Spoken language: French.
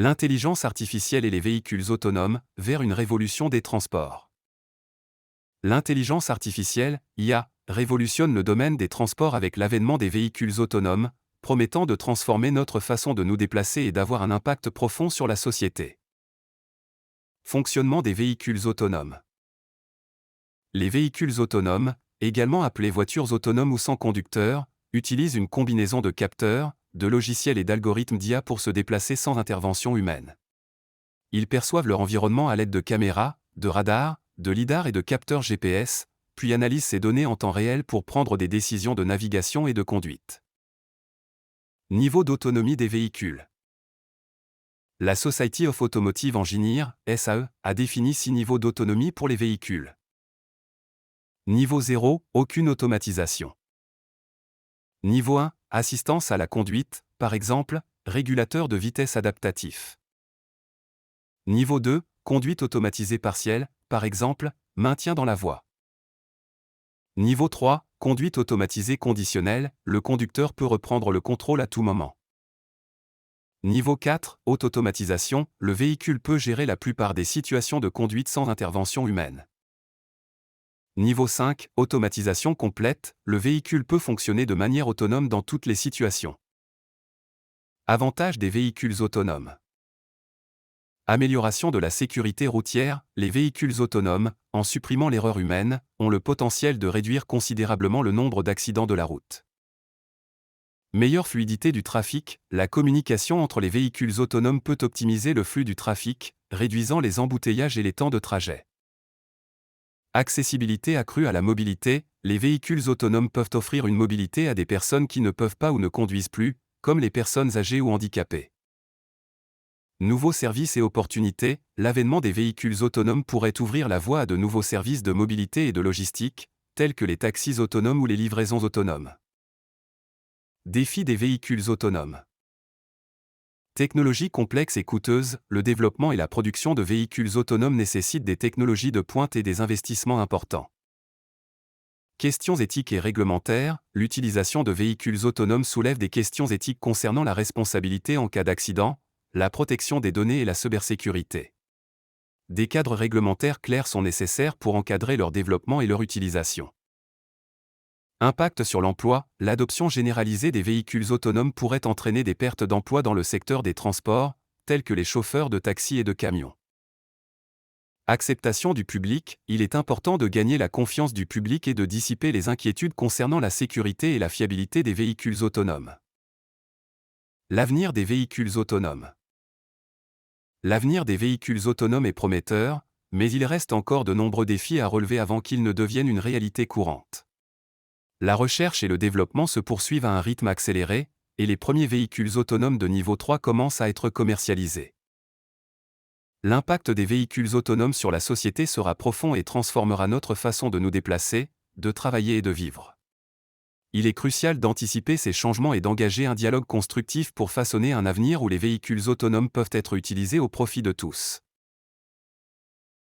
L'intelligence artificielle et les véhicules autonomes, vers une révolution des transports. L'intelligence artificielle, IA, révolutionne le domaine des transports avec l'avènement des véhicules autonomes, promettant de transformer notre façon de nous déplacer et d'avoir un impact profond sur la société. Fonctionnement des véhicules autonomes. Les véhicules autonomes, également appelés voitures autonomes ou sans conducteur, utilisent une combinaison de capteurs, de logiciels et d'algorithmes d'IA pour se déplacer sans intervention humaine. Ils perçoivent leur environnement à l'aide de caméras, de radars, de lidars et de capteurs GPS, puis analysent ces données en temps réel pour prendre des décisions de navigation et de conduite. Niveau d'autonomie des véhicules. La Society of Automotive Engineers, SAE, a défini 6 niveaux d'autonomie pour les véhicules. Niveau 0, aucune automatisation. Niveau 1, assistance à la conduite, par exemple, régulateur de vitesse adaptatif. Niveau 2, conduite automatisée partielle, par exemple, maintien dans la voie. Niveau 3, conduite automatisée conditionnelle, le conducteur peut reprendre le contrôle à tout moment. Niveau 4, haute automatisation, le véhicule peut gérer la plupart des situations de conduite sans intervention humaine. Niveau 5, automatisation complète, le véhicule peut fonctionner de manière autonome dans toutes les situations. Avantages des véhicules autonomes. Amélioration de la sécurité routière, les véhicules autonomes, en supprimant l'erreur humaine, ont le potentiel de réduire considérablement le nombre d'accidents de la route. Meilleure fluidité du trafic, la communication entre les véhicules autonomes peut optimiser le flux du trafic, réduisant les embouteillages et les temps de trajet. Accessibilité accrue à la mobilité, les véhicules autonomes peuvent offrir une mobilité à des personnes qui ne peuvent pas ou ne conduisent plus, comme les personnes âgées ou handicapées. Nouveaux services et opportunités, l'avènement des véhicules autonomes pourrait ouvrir la voie à de nouveaux services de mobilité et de logistique, tels que les taxis autonomes ou les livraisons autonomes. Défis des véhicules autonomes. Technologie complexe et coûteuse, le développement et la production de véhicules autonomes nécessitent des technologies de pointe et des investissements importants. Questions éthiques et réglementaires, l'utilisation de véhicules autonomes soulève des questions éthiques concernant la responsabilité en cas d'accident, la protection des données et la cybersécurité. Des cadres réglementaires clairs sont nécessaires pour encadrer leur développement et leur utilisation. Impact sur l'emploi, l'adoption généralisée des véhicules autonomes pourrait entraîner des pertes d'emploi dans le secteur des transports, tels que les chauffeurs de taxi et de camions. Acceptation du public, il est important de gagner la confiance du public et de dissiper les inquiétudes concernant la sécurité et la fiabilité des véhicules autonomes. L'avenir des véhicules autonomes. L'avenir des véhicules autonomes est prometteur, mais il reste encore de nombreux défis à relever avant qu'ils ne deviennent une réalité courante. La recherche et le développement se poursuivent à un rythme accéléré, et les premiers véhicules autonomes de niveau 3 commencent à être commercialisés. L'impact des véhicules autonomes sur la société sera profond et transformera notre façon de nous déplacer, de travailler et de vivre. Il est crucial d'anticiper ces changements et d'engager un dialogue constructif pour façonner un avenir où les véhicules autonomes peuvent être utilisés au profit de tous.